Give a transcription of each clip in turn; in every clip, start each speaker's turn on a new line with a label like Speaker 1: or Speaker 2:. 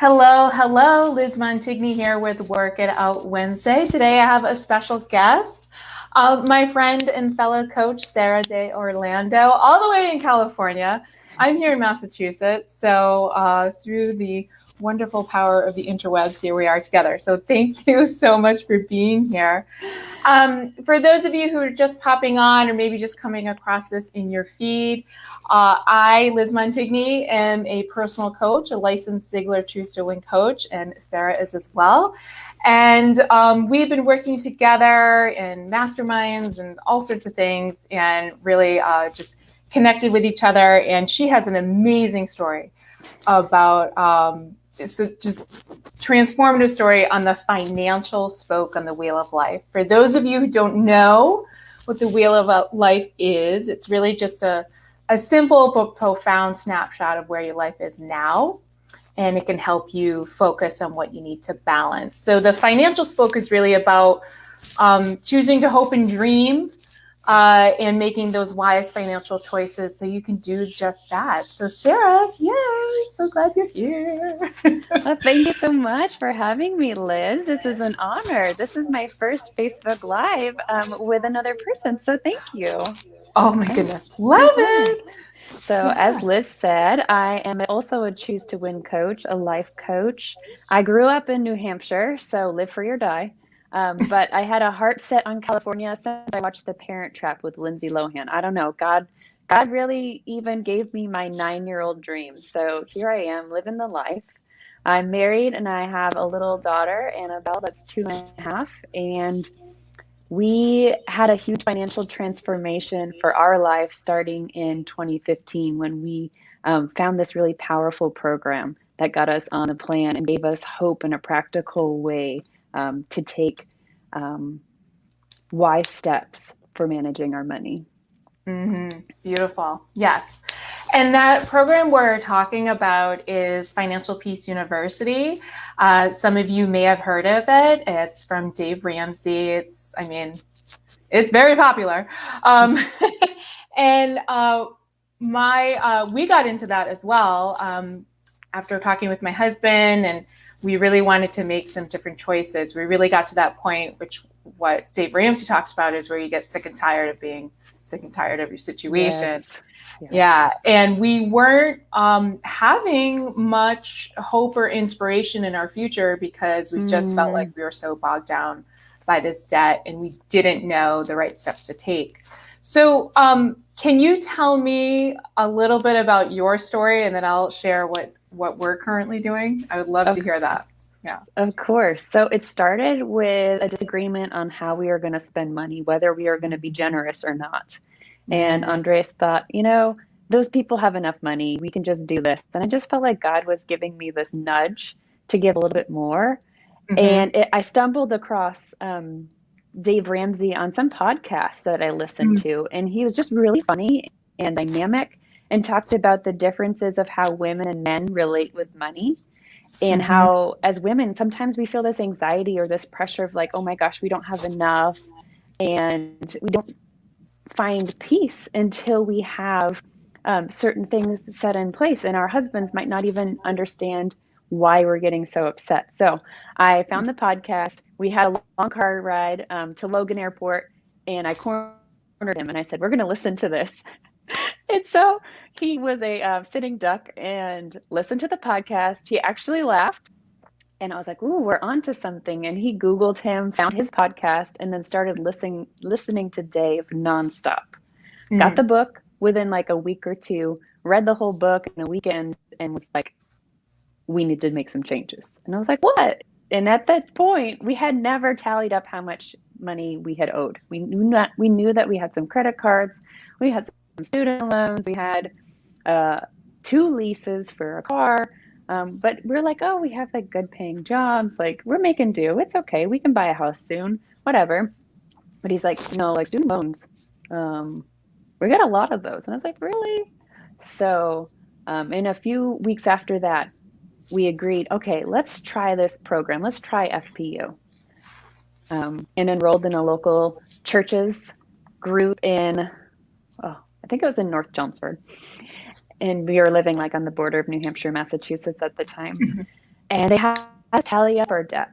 Speaker 1: Hello, hello. Liz Montigny here with Work It Out Wednesday. Today I have a special guest, my friend and fellow coach, Sarah de Orlando, all the way in California. I'm here in Massachusetts, so through the wonderful power of the interwebs, here we are together. So thank you so much for being here. For those of you who are just popping on or maybe just coming across this in your feed, I, Liz Montigny, am a personal coach, a licensed Ziglar Choose to Win coach, and Sarah is as well. And we've been working together in masterminds and all sorts of things and really just connected with each other. And she has an amazing story about just transformative story on the financial spoke on the Wheel of Life. For those of you who don't know what the Wheel of Life is, it's really just a simple but profound snapshot of where your life is now, and it can help you focus on what you need to balance. So the financial spoke is really about choosing to hope and dream and making those wise financial choices so you can do just that. So Sarah, yay, so glad you're here.
Speaker 2: Well, thank you so much for having me, Liz. This is an honor. This is my first Facebook Live with another person, so thank you.
Speaker 1: Oh my goodness, love it.
Speaker 2: So as Liz said, I am also a Choose to Win coach, a life coach. I grew up in New Hampshire, so live free or die. But I had a heart set on California since I watched The Parent Trap with Lindsay Lohan. I don't know, God really even gave me my 9-year-old dream. So here I am living the life. I'm married and I have a little daughter, Annabelle, that's 2.5. And we had a huge financial transformation for our life starting in 2015 when we found this really powerful program that got us on the plan and gave us hope in a practical way to take wise steps for managing our money.
Speaker 1: Mm-hmm. Beautiful. Yes. And that program we're talking about is Financial Peace University. Some of you may have heard of it. It's from Dave Ramsey. It's very popular. And we got into that as well after talking with my husband, and we really wanted to make some different choices. We really got to that point, which what Dave Ramsey talks about is where you get sick and tired of being sick and tired of your situation. Yes. Yeah. And we weren't having much hope or inspiration in our future because we just felt like we were so bogged down by this debt and we didn't know the right steps to take. So can you tell me a little bit about your story, and then I'll share what we're currently doing? I would love to hear that. Yeah.
Speaker 2: Of course. So it started with a disagreement on how we are going to spend money, whether we are going to be generous or not. And Andres thought, those people have enough money. We can just do this. And I just felt like God was giving me this nudge to give a little bit more. And I stumbled across Dave Ramsey on some podcast that I listened to. And he was just really funny and dynamic and talked about the differences of how women and men relate with money. And how, as women, sometimes we feel this anxiety or this pressure of like, oh my gosh, we don't have enough. And we don't find peace until we have certain things set in place. And our husbands might not even understand why we're getting so upset. So I found the podcast. We had a long car ride to Logan Airport, and I cornered him and I said, we're going to listen to this. And so he was a sitting duck and listened to the podcast. He actually laughed. And I was like, ooh, we're on to something. And he Googled him, found his podcast, and then started listening to Dave nonstop. Got the book within like a week or two, read the whole book in a weekend, and was like, we need to make some changes. And I was like, what? And at that point, we had never tallied up how much money we had owed. We knew that we had some credit cards. We had some student loans. We had 2 leases for a car. But we're like, oh, we have like good paying jobs. Like we're making do. It's okay. We can buy a house soon, whatever. But he's like, no, like student loans. We got a lot of those. And I was like, really? So in a few weeks after that, we agreed, okay, let's try this program. Let's try FPU. And enrolled in a local churches group in, I think it was in North Chelmsford. And we were living like on the border of New Hampshire, Massachusetts at the time. and they had to tally up our debt.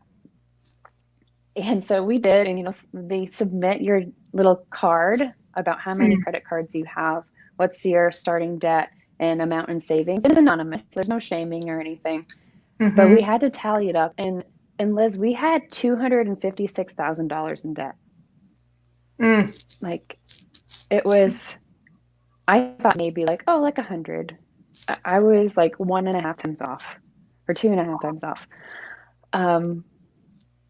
Speaker 2: And so we did, and they submit your little card about how many credit cards you have, what's your starting debt and amount in savings. It's anonymous. There's no shaming or anything. But we had to tally it up. And Liz, we had $256,000 in debt. Like, it was, I thought maybe like 100. I was like 1.5 times off, or 2.5 times off.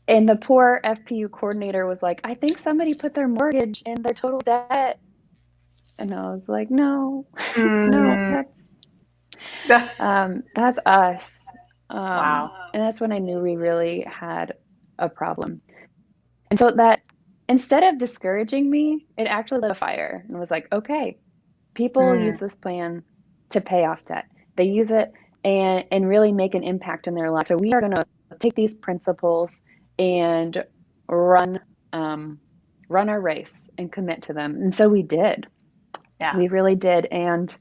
Speaker 2: And the poor FPU coordinator was like, I think somebody put their mortgage in their total debt. And I was like, no, no, that's us.
Speaker 1: Wow.
Speaker 2: And that's when I knew we really had a problem. And so that, instead of discouraging me, it actually lit a fire and was like, okay, people use this plan to pay off debt. They use it and really make an impact in their life. So we are going to take these principles and run our race and commit to them. And so we did.
Speaker 1: Yeah.
Speaker 2: We really did. And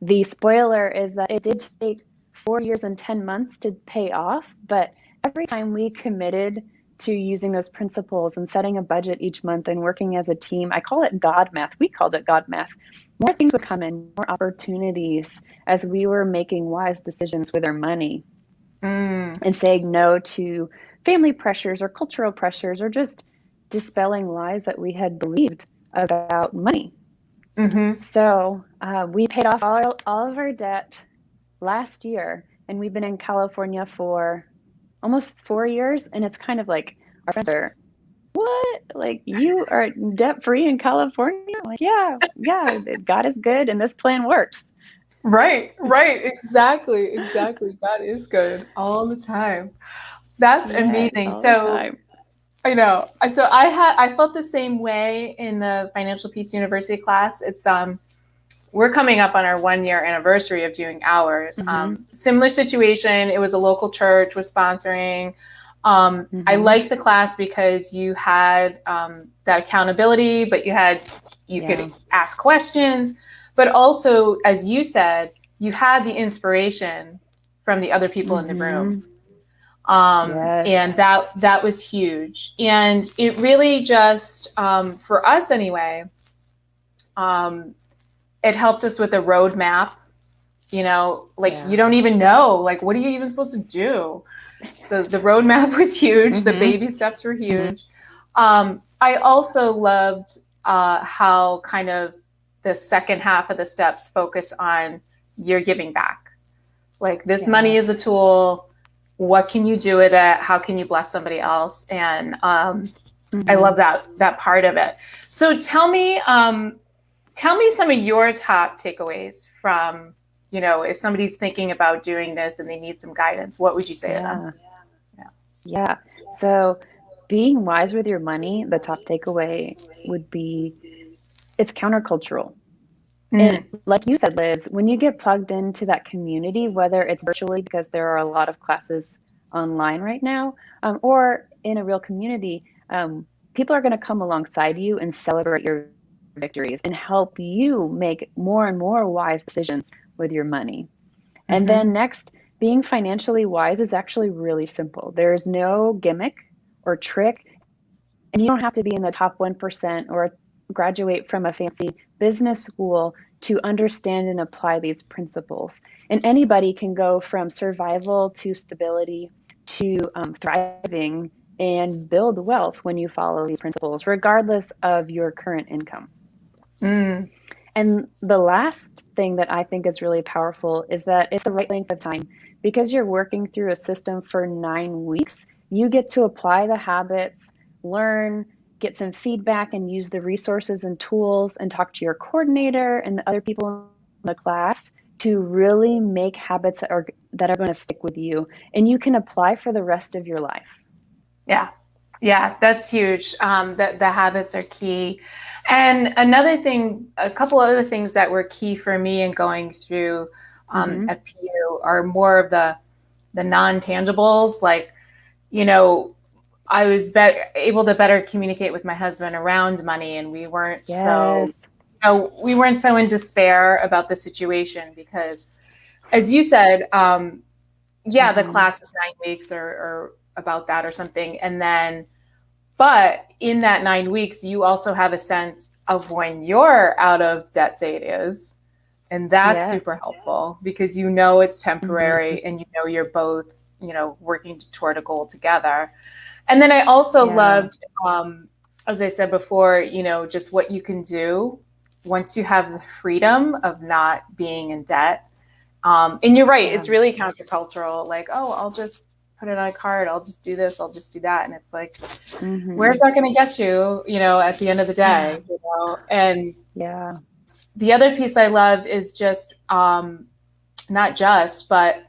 Speaker 2: the spoiler is that it did take 4 years and 10 months to pay off. But every time we committed to using those principles and setting a budget each month and working as a team, I call it God math. We called it God math. More things would come in, more opportunities as we were making wise decisions with our money and saying no to family pressures or cultural pressures or just dispelling lies that we had believed about money. So we paid off all of our debt last year, and we've been in California for almost 4 years. And it's kind of like, our friends are, what? Like, you are debt free in California? Like, yeah, God is good, and this plan works.
Speaker 1: Right. Exactly. God is good all the time. That's amazing. So I know. So I felt the same way in the Financial Peace University class. It's we're coming up on our 1-year anniversary of doing ours. Similar situation. It was a local church was sponsoring. I liked the class because you had that accountability, but you could ask questions, but also, as you said, you had the inspiration from the other people in the room. And that was huge. And it really just, for us anyway, it helped us with a roadmap, you don't even know, like, what are you even supposed to do? So the roadmap was huge. The baby steps were huge. I also loved how kind of the second half of the steps focus on your giving back. Like, this money is a tool. What can you do with it? How can you bless somebody else? And I love that part of it. So tell me some of your top takeaways from, if somebody's thinking about doing this and they need some guidance, what would you say to them?
Speaker 2: Yeah. So being wise with your money, the top takeaway would be, it's countercultural. And like you said, Liz, when you get plugged into that community, whether it's virtually, because there are a lot of classes online right now, or in a real community, people are going to come alongside you and celebrate your victories and help you make more and more wise decisions with your money. And then next, being financially wise is actually really simple. There's no gimmick or trick, and you don't have to be in the top 1% or graduate from a fancy business school to understand and apply these principles. And anybody can go from survival to stability to thriving and build wealth when you follow these principles, regardless of your current income. And the last thing that I think is really powerful is that it's the right length of time. Because you're working through a system for 9 weeks, you get to apply the habits, learn, get some feedback, and use the resources and tools and talk to your coordinator and the other people in the class to really make habits that are going to stick with you, and you can apply for the rest of your life.
Speaker 1: Yeah, that's huge. The habits are key. And another thing, a couple other things that were key for me in going through FPU are more of the non-tangibles. Like, I was able to better communicate with my husband around money, and we weren't we weren't so in despair about the situation, because, as you said, yeah, the
Speaker 2: Hmm.
Speaker 1: class is 9 weeks or about that or something. And then, but in that 9 weeks, you also have a sense of when your out of debt date is. And that's
Speaker 2: Yes.
Speaker 1: super helpful because you know it's
Speaker 2: Hmm.
Speaker 1: temporary and you know you're both, working toward a goal together. And then I also
Speaker 2: Yeah.
Speaker 1: loved, as I said before, just what you can do once you have the freedom of not being in debt. And you're right,
Speaker 2: Yeah.
Speaker 1: it's really countercultural. Like, oh, I'll just put it on a card. I'll just do this. I'll just do that. And it's like, where's
Speaker 2: Hmm.
Speaker 1: that going to get you, at the end of the day, And
Speaker 2: Yeah.
Speaker 1: the other piece I loved is just not just, but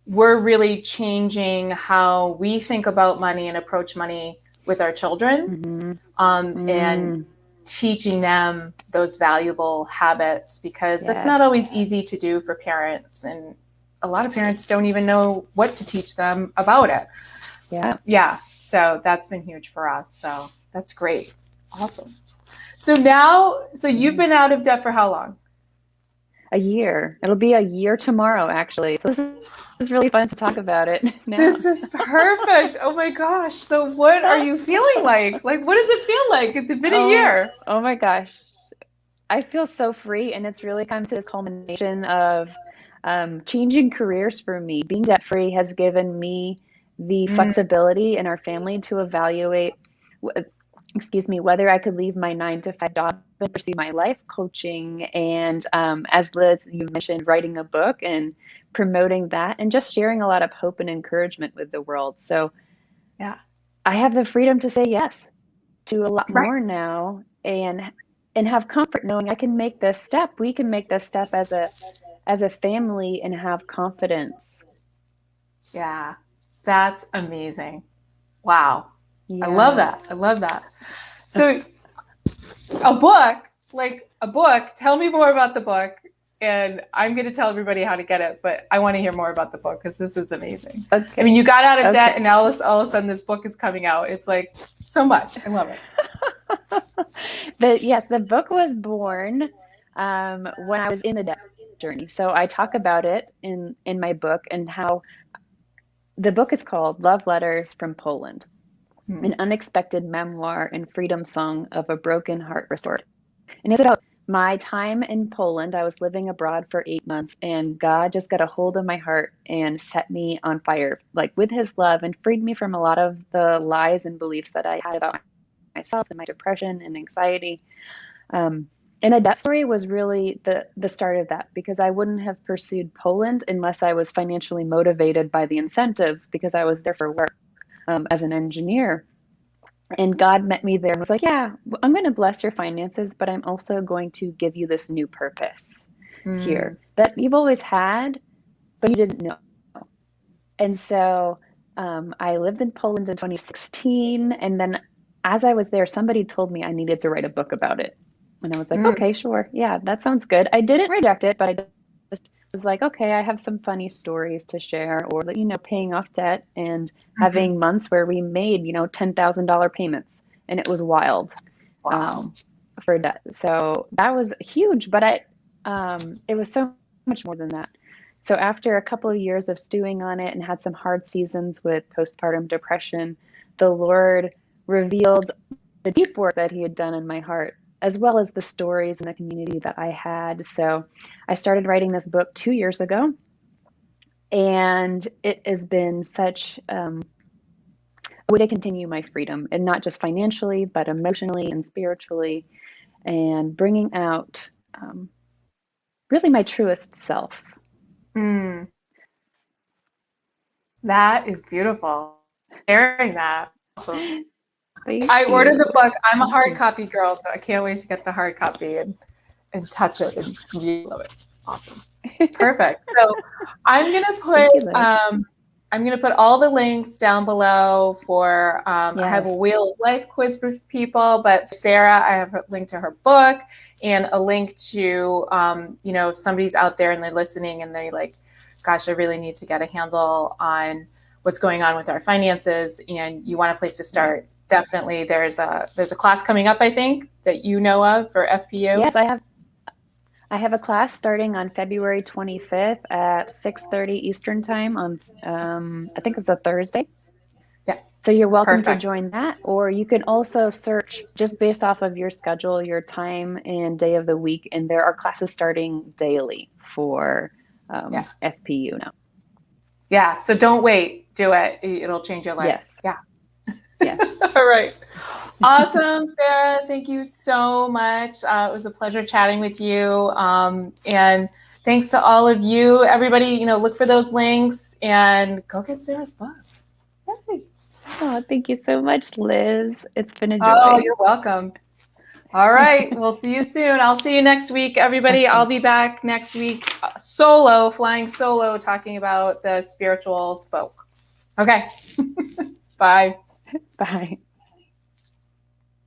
Speaker 1: we're really changing how we think about money and approach money with our children,
Speaker 2: Hmm.
Speaker 1: and
Speaker 2: Mm.
Speaker 1: teaching them those valuable habits because that's
Speaker 2: Yes.
Speaker 1: not always easy to do for parents. And a lot of parents don't even know what to teach them about it.
Speaker 2: Yeah.
Speaker 1: Yeah. So that's been huge for us. So that's great. Awesome. So you've
Speaker 2: Yeah.
Speaker 1: been out of debt for how long?
Speaker 2: A year. It'll be a year tomorrow, actually. So this is really fun to talk about it now.
Speaker 1: This is perfect. Oh my gosh. So what are you feeling like? Like, what does it feel like? It's been a
Speaker 2: Oh,
Speaker 1: year.
Speaker 2: oh my gosh. I feel so free, and it's really come to this culmination of changing careers for me. Being debt free has given me the
Speaker 1: Mm,
Speaker 2: flexibility in our family to evaluate, excuse me, whether I could leave my 9 to 5 job and pursue my life coaching. And as Liz, you mentioned, writing a book and promoting that, and just sharing a lot of hope and encouragement with the world. So
Speaker 1: yeah.
Speaker 2: I have the freedom to say yes to a lot
Speaker 1: Right.
Speaker 2: more now, and have comfort knowing I can make this step. We can make this step as a family and have confidence.
Speaker 1: Yeah. That's amazing. Wow. I love
Speaker 2: Yeah.
Speaker 1: that. I love that. So a book, like a book, tell me more about the book. And I'm going to tell everybody how to get it, but I want to hear more about the book because this is amazing. I
Speaker 2: Okay.
Speaker 1: mean, you got out of debt
Speaker 2: Okay.
Speaker 1: and now all of a sudden this book is coming out. It's like so much. I love it.
Speaker 2: But yes, the book was born when I was in the debt journey. So I talk about it in my book, and how the book is called Love Letters from Poland,
Speaker 1: Hmm.
Speaker 2: an unexpected memoir and freedom song of a broken heart restored. And it's about my time in Poland. I was living abroad for 8 months, and God just got a hold of my heart and set me on fire, like with his love, and freed me from a lot of the lies and beliefs that I had about myself and my depression and anxiety. Um, and that story was really the start of that, because I wouldn't have pursued Poland unless I was financially motivated by the incentives, because I was there for work as an engineer. And God met me there and was like, yeah, I'm going to bless your finances, but I'm also going to give you this new purpose here
Speaker 1: Mm.
Speaker 2: that you've always had, but you didn't know. And so I lived in Poland in 2016. And then as I was there, somebody told me I needed to write a book about it. And I was like,
Speaker 1: Mm.
Speaker 2: okay, sure. Yeah, that sounds good. I didn't reject it, but I just was like, okay, I have some funny stories to share, or, paying off debt and
Speaker 1: Mhm.
Speaker 2: having months where we made, $10,000 payments. And it was wild
Speaker 1: Wow.
Speaker 2: um, for debt. So that was huge, but it was so much more than that. So after a couple of years of stewing on it and had some hard seasons with postpartum depression, the Lord revealed the deep work that he had done in my heart, as well as the stories and the community that I had. So I started writing this book 2 years ago, and it has been such a way to continue my freedom, and not just financially, but emotionally and spiritually, and bringing out really my truest self.
Speaker 1: Mm. That is beautiful. Sharing that. Awesome.
Speaker 2: Thank
Speaker 1: I ordered
Speaker 2: you.
Speaker 1: the book. I'm a
Speaker 2: Thank
Speaker 1: hard
Speaker 2: you.
Speaker 1: copy girl, so I can't wait to get the hard copy and touch it and really love it. Awesome. Perfect. So I'm gonna put
Speaker 2: Thank you, Liz.
Speaker 1: I'm gonna put all the links down below for I have
Speaker 2: Yes.
Speaker 1: a Wheel of Life quiz for people, but for Sarah, I have a link to her book and a link to if somebody's out there and they're listening and they like, gosh, I really need to get a handle on what's going on with our finances and you want a place to
Speaker 2: Yeah.
Speaker 1: start. Definitely there's a class coming up, I think, that you know of for FPU.
Speaker 2: Yes, I have a class starting on February 25th at 6:30 Eastern time on, I think it's a Thursday.
Speaker 1: Yeah,
Speaker 2: So you're welcome to
Speaker 1: perfect.
Speaker 2: join that, or you can also search just based off of your schedule, your time and day of the week, and there are classes starting daily for
Speaker 1: Yeah.
Speaker 2: FPU now.
Speaker 1: Yeah. So don't wait. Do it. It'll change your life.
Speaker 2: Yes,
Speaker 1: Yeah.
Speaker 2: yes.
Speaker 1: All right. Awesome, Sarah. Thank you so much. It was a pleasure chatting with you. And thanks to all of you. Everybody, look for those links and go get Sarah's book. Yay.
Speaker 2: Oh, thank you so much, Liz. It's been a
Speaker 1: Oh,
Speaker 2: joy.
Speaker 1: you're welcome. All right. We'll see you soon. I'll see you next week, everybody. I'll
Speaker 2: Okay,
Speaker 1: be back next week solo, flying solo, talking about the spiritual spoke. Okay. Bye.
Speaker 2: bye.